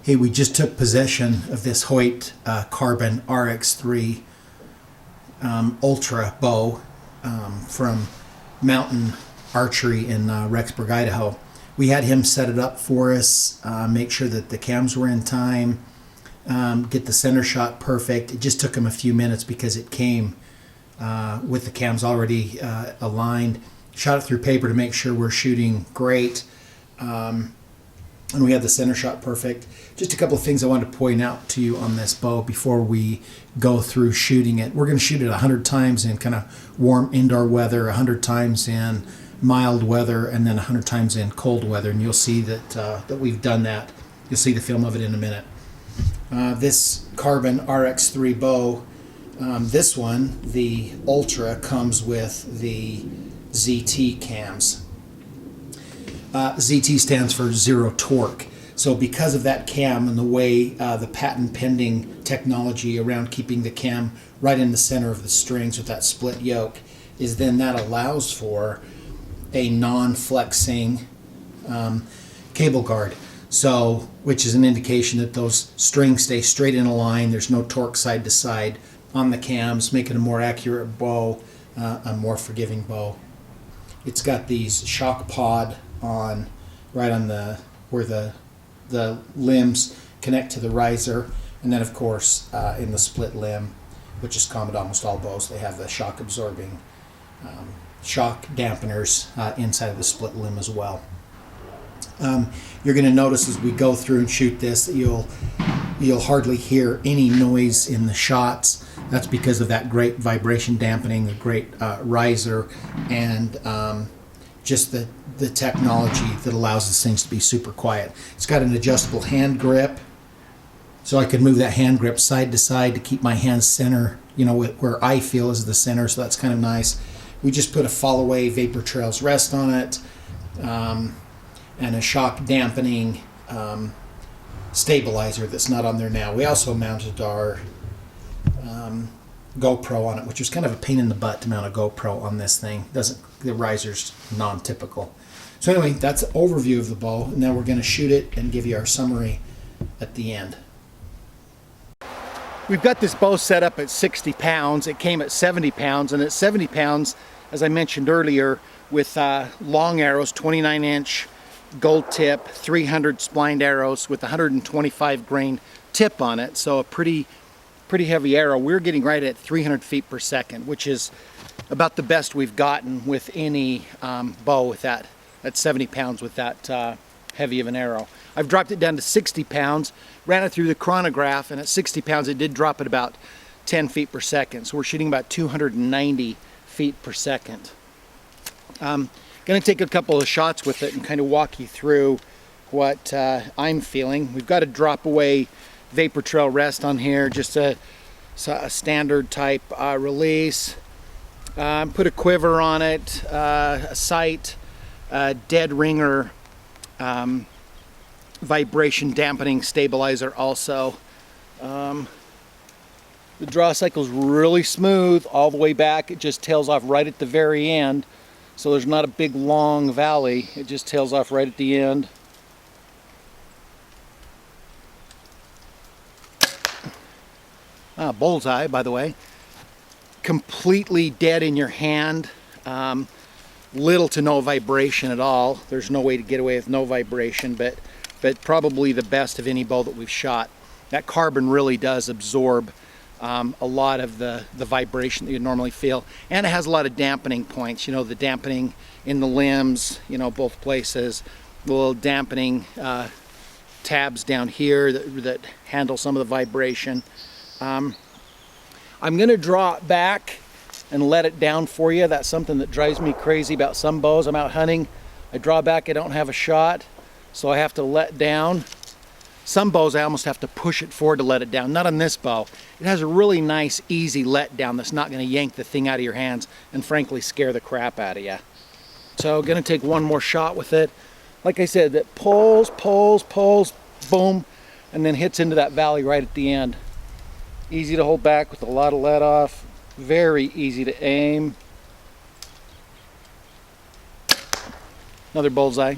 Hey, we just took possession of this Hoyt Carbon RX-3 Ultra bow from Mountain Archery in Rexburg, Idaho. We had him set it up for us, make sure that the cams were in time, get the center shot perfect. It just took him a few minutes because it came with the cams already aligned. Shot it through paper to make sure we're shooting great. And we had the center shot perfect. Just a couple of things I wanted to point out to you on this bow before we go through shooting it. We're going to shoot it 100 times in kind of warm indoor weather, 100 times in mild weather, and then 100 times in cold weather. And you'll see that we've done that. You'll see the film of it in a minute. This Carbon RX-3 bow, this one, the Ultra, comes with the ZT cams. ZT stands for zero torque. So because of that cam and the way the patent pending technology around keeping the cam right in the center of the strings with that split yoke is then that allows for a non-flexing cable guard. So, which is an indication that those strings stay straight in a line. There's no torque side to side on the cams, making a more accurate bow, a more forgiving bow. It's got these shock pod on right on the where the limbs connect to the riser, and then of course in the split limb, which is common to almost all bows, they have the shock absorbing shock dampeners inside of the split limb as well. You're going to notice as we go through and shoot this that you'll hardly hear any noise in the shots. That's because of that great vibration dampening, the great riser, and just the technology that allows these things to be super quiet. It's got an adjustable hand grip, so I can move that hand grip side to side to keep my hand center, where I feel is the center, so that's kind of nice. We just put a fall away Vapor Trails rest on it, and a shock dampening stabilizer that's not on there now. We also mounted our GoPro on it, which was kind of a pain in the butt to mount a GoPro on this thing. The riser's non-typical. So anyway, that's an overview of the bow. Now we're going to shoot it and give you our summary at the end. We've got this bow set up at 60 pounds. It came at 70 pounds, and at 70 pounds, as I mentioned earlier, with long arrows, 29-inch gold tip, 300 splined arrows with 125 grain tip on it, so a pretty heavy arrow. We're getting right at 300 feet per second, which is about the best we've gotten with any bow with that at 70 pounds with that heavy of an arrow. I've dropped it down to 60 pounds, ran it through the chronograph, and at 60 pounds it did drop at about 10 feet per second. So we're shooting about 290 feet per second. Going to take a couple of shots with it and kind of walk you through what I'm feeling. We've got a drop away Vapor Trail rest on here, just a standard type release. Put a quiver on it, a sight, dead ringer, vibration dampening stabilizer also. The draw cycle is really smooth all the way back. It just tails off right at the very end. So there's not a big long valley. It just tails off right at the end. Bullseye, by the way. Completely dead in your hand. Little to no vibration at all. There's no way to get away with no vibration, but probably the best of any bow that we've shot. That carbon really does absorb a lot of the vibration that you normally feel, and it has a lot of dampening points. The dampening in the limbs, both places. The little dampening tabs down here that handle some of the vibration. I'm going to draw it back and let it down for you. That's something that drives me crazy about some bows. I'm out hunting, I draw back, I don't have a shot, so I have to let down. Some bows I almost have to push it forward to let it down. Not on this bow. It has a really nice, easy let down that's not going to yank the thing out of your hands and frankly scare the crap out of you. So going to take one more shot with it. Like I said, that pulls, boom, and then hits into that valley right at the end. Easy to hold back with a lot of let off. Very easy to aim. Another bullseye.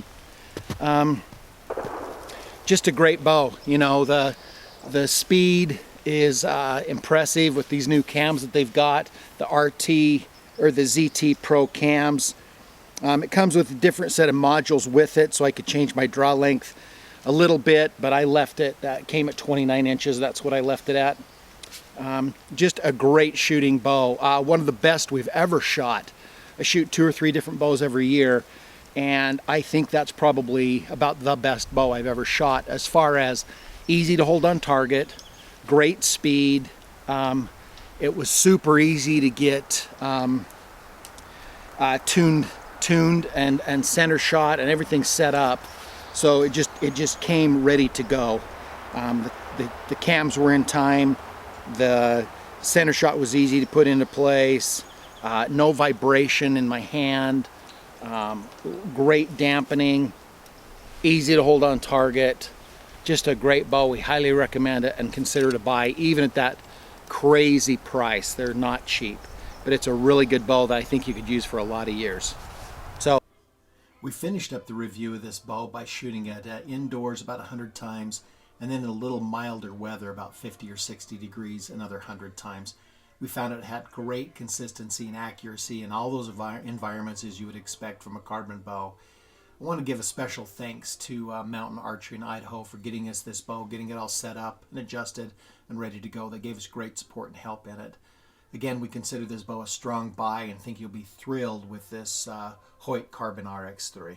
just a great bow. You know, the speed is impressive with these new cams that they've got, the RT or the ZT Pro cams. It comes with a different set of modules with it, so I could change my draw length a little bit, but I left it, that came at 29 inches, that's what I left it at. Just a great shooting bow, one of the best we've ever shot. I shoot 2 or 3 different bows every year, and I think that's probably about the best bow I've ever shot as far as easy to hold on target, great speed. It was super easy to get tuned and center shot and everything set up, so it just came ready to go. The cams were in time, the center shot was easy to put into place, no vibration in my hand, great dampening, easy to hold on target, just a great bow. We highly recommend it and consider to buy even at that crazy price. They're not cheap, but it's a really good bow that I think you could use for a lot of years. So we finished up the review of this bow by shooting it indoors about 100 times, and then in a little milder weather, about 50 or 60 degrees, another 100 times. We found it had great consistency and accuracy in all those environments as you would expect from a carbon bow. I want to give a special thanks to Mountain Archery in Idaho for getting us this bow, getting it all set up and adjusted and ready to go. They gave us great support and help in it. Again, we consider this bow a strong buy and think you'll be thrilled with this Hoyt Carbon RX-3.